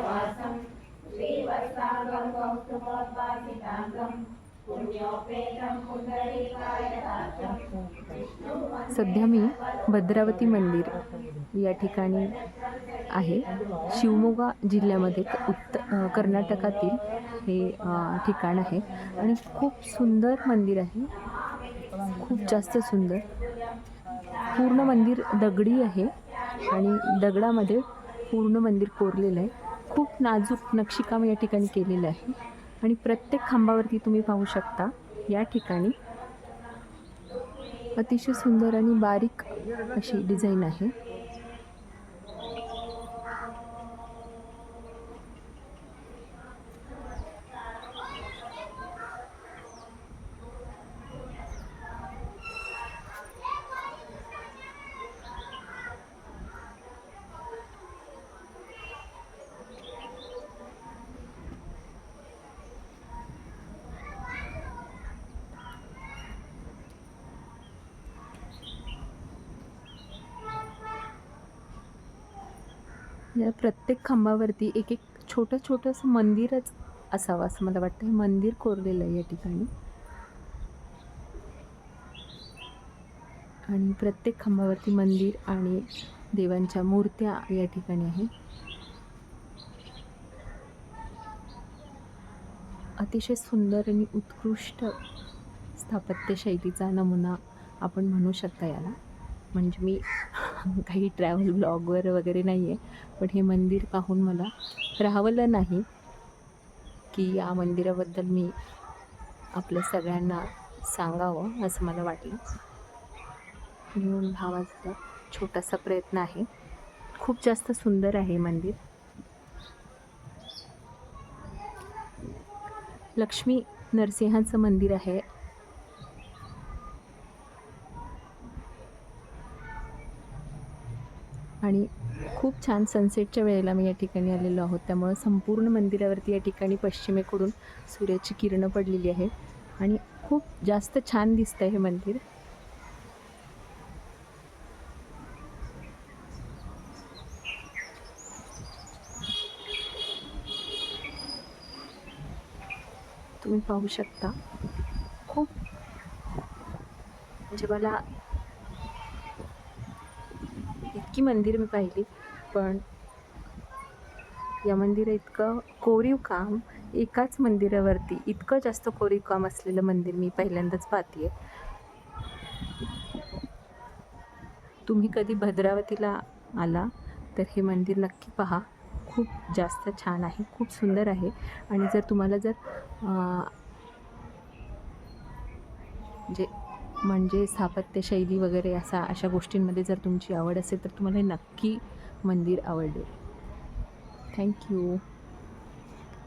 वासं श्रीवत्साङ्गं कौस्तुभोद्भासिताङ्गं पुण्योपेतं पुण्डरीकायताक्षं सध्या मी भद्रावती मंदिर या ठिकाणी आहे. शिवमोगा जिल्ह्यामध्ये कर्नाटकातील हे ठिकाण आहे आणि खूप सुंदर मंदिर आहे. खूप जास्त सुंदर. पूर्ण मंदिर दगडी आहे आणि दगडामध्ये पूर्ण मंदिर कोरलेलं आहे. खूप नाजूक नक्षीकाम या ठिकाणी केलेलं आहे आणि प्रत्येक खांबावरती तुम्ही पाहू शकता या ठिकाणी अतिशय सुंदर आणि बारीक अशी डिझाईन आहे. या प्रत्येक खांबावरती एक एक छोटंसं मंदिरच असावं असं मला वाटतं. हे मंदिर कोरलेलं आहे या ठिकाणी आणि प्रत्येक खांबावरती मंदिर आणि देवांच्या मूर्त्या या ठिकाणी आहे. अतिशय सुंदर आणि उत्कृष्ट स्थापत्य शैलीचा नमुना आपण म्हणू शकता याला. म्हणजे मी काही ट्रॅव्हल ब्लॉगवर वगैरे नाही आहे, पण हे मंदिर पाहून मला राहवलं नाही की या मंदिराबद्दल मी आपल्या सगळ्यांना सांगावं असं मला वाटलं. म्हणून हा माझा छोटासा प्रयत्न आहे. खूप जास्त सुंदर आहे मंदिर. लक्ष्मी नरसिंहाचं मंदिर आहे. आणि खूप छान सनसेटच्या वेळेला मी या ठिकाणी आलेलो आहोत. त्यामुळं संपूर्ण मंदिरावरती या ठिकाणी पश्चिमेकडून सूर्याची किरणं पडलेली आहेत आणि खूप जास्त छान दिसतंय हे मंदिर. तुम्ही पाहू शकता. खूप म्हणजे मला इतकी मंदिर मी पाहिली, पण या मंदिर इतकं कोरीव काम, एकाच मंदिरावरती इतकं जास्त कोरीव काम असलेलं मंदिर मी पहिल्यांदाच पाहते. तुम्ही कधी भद्रावतीला आला तर हे मंदिर नक्की पहा. खूप जास्त छान आहे, खूप सुंदर आहे. आणि जर तुम्हाला म्हणजे स्थापत्य शैली वगैरे अशा गोष्टींमध्ये जर तुमची आवड असेल तर तुम्हाला नक्की मंदिर आवडेल. थँक्यू.